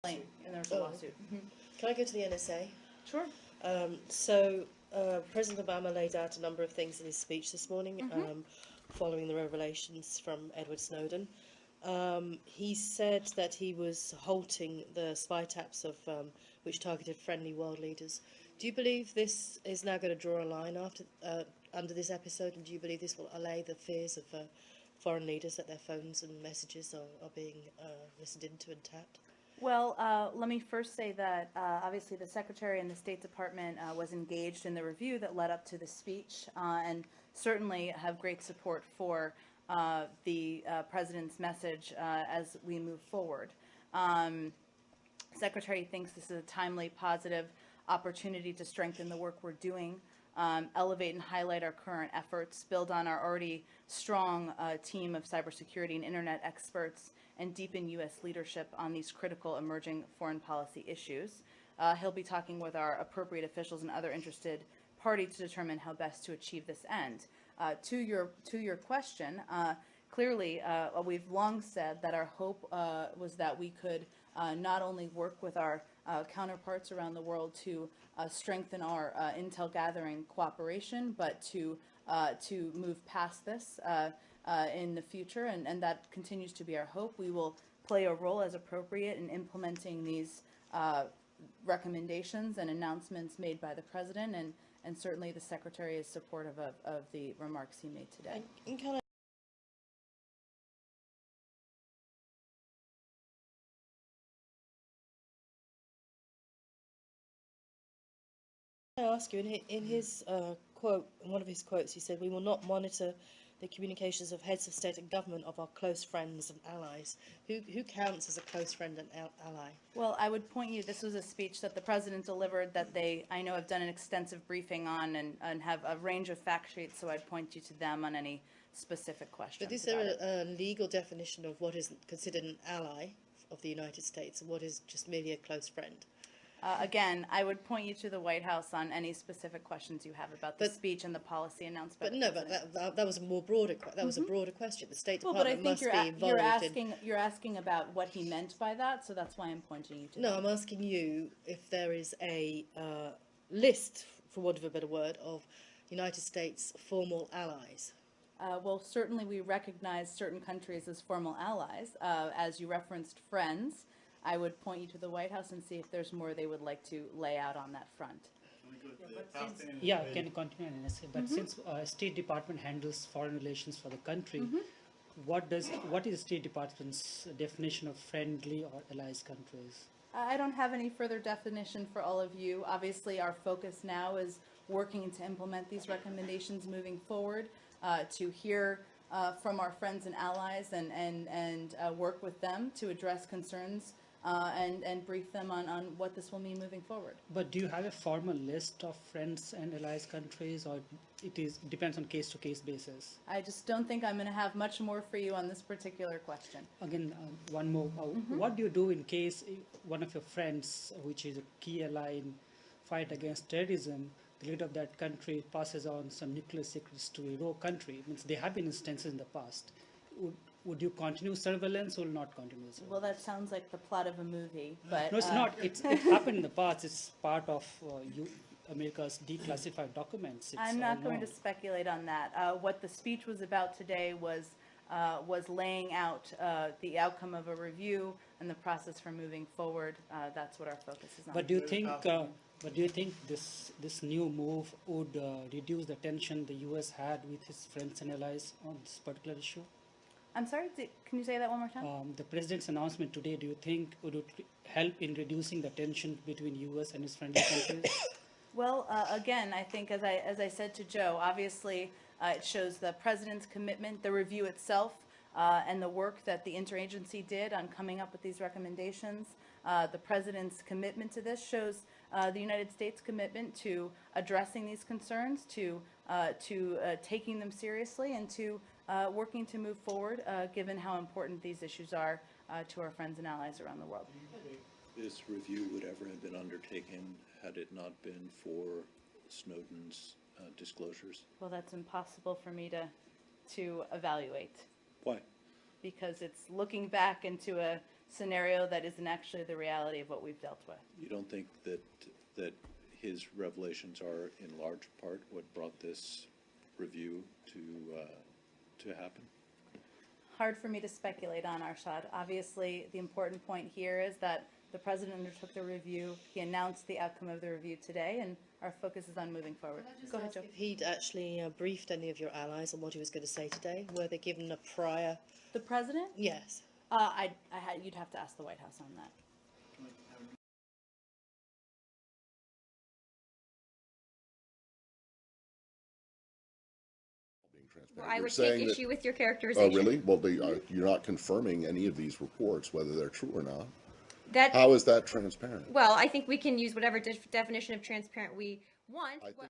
And there's a lawsuit. Can I go to the NSA? Sure. President Obama laid out a number of things in his speech this morning, following the revelations from Edward Snowden. He said that he was halting the spy taps which targeted friendly world leaders. Do you believe this is now going to draw a line under this episode, and do you believe this will allay the fears of foreign leaders that their phones and messages are being listened into and tapped? Well, let me first say that obviously the Secretary and the State Department was engaged in the review that led up to the speech, and certainly have great support for the President's message as we move forward. Secretary thinks this is a timely, positive opportunity to strengthen the work we're doing, elevate and highlight our current efforts, build on our already strong team of cybersecurity and internet experts, and deepen U.S. leadership on these critical emerging foreign policy issues. He'll be talking with our appropriate officials and other interested parties to determine how best to achieve this end. To your question, clearly we've long said that our hope was that we could not only work with our counterparts around the world to strengthen our intel gathering cooperation, but to move past this in the future, and that continues to be our hope. We will play a role as appropriate in implementing these recommendations and announcements made by the President, and certainly the Secretary is supportive of the remarks he made today. And can I ask you, in his quote, in one of his quotes, he said, "We will not monitor the communications of heads of state and government of our close friends and allies." Who counts as a close friend and ally? Well, I would point you, this was a speech that the President delivered that they, I know, have done an extensive briefing on and have a range of fact sheets, so I'd point you to them on any specific questions. But is there a legal definition of what is considered an ally of the United States and what is just merely a close friend? Again, I would point you to the White House on any specific questions you have about the speech and the policy announced by the President. But that was a more broader. That was a broader question. The State Well, but I Department think must be involved. you're asking about what he meant by that, so that's why I'm pointing you to. No, I'm asking you if there is a list, for want of a better word, of United States formal allies. Well, certainly we recognize certain countries as formal allies. As you referenced, friends. I would point you to the White House and see if there's more they would like to lay out on that front. Yeah, can continue on NSA. But since State Department handles foreign relations for the country, what is the State Department's definition of friendly or allies countries? I don't have any further definition for all of you. Obviously, our focus now is working to implement these recommendations moving forward, to hear from our friends and allies and work with them to address concerns and brief them on what this will mean moving forward. But do you have a formal list of friends and allies countries, or it depends on case-to-case basis? I just don't think I'm going to have much more for you on this particular question. Again, one more. What do you do in case one of your friends, which is a key ally in fight against terrorism, the leader of that country passes on some nuclear secrets to a rogue country? It means there have been instances in the past. Would you continue surveillance or not continue surveillance? Well, that sounds like the plot of a movie, but... No, it's not. It happened in the past. It's part of America's declassified documents. I'm not going to speculate on that. What the speech was about today was laying out the outcome of a review and the process for moving forward. That's what our focus is on. But do you think this new move would reduce the tension the U.S. had with its friends and allies on this particular issue? I'm sorry, can you say that one more time? The President's announcement today, do you think would help in reducing the tension between U.S. and its friendly countries? Well, again, I think as I said to Joe, obviously it shows the President's commitment, the review itself, and the work that the interagency did on coming up with these recommendations. The President's commitment to this shows the United States' commitment to addressing these concerns, to taking them seriously, and to working to move forward, given how important these issues are to our friends and allies around the world. This review would ever have been undertaken had it not been for Snowden's disclosures? Well, that's impossible for me to evaluate. Why? Because it's looking back into a scenario that isn't actually the reality of what we've dealt with. You don't think that his revelations are in large part what brought this review to happen? Hard for me to speculate on, Arshad. Obviously, the important point here is that the president undertook the review. He announced the outcome of the review today, and our focus is on moving forward. Go ahead, Joe. If he'd actually briefed any of your allies on what he was going to say today, were they given a prior? The president? Yes. You'd have to ask the White House on that. Well, I You're would saying take that- issue with your Oh, characterization. really? Well, you're not confirming any of these reports, whether they're true or not. That, How is that transparent? well, I think we can use whatever definition of transparent we want. I think-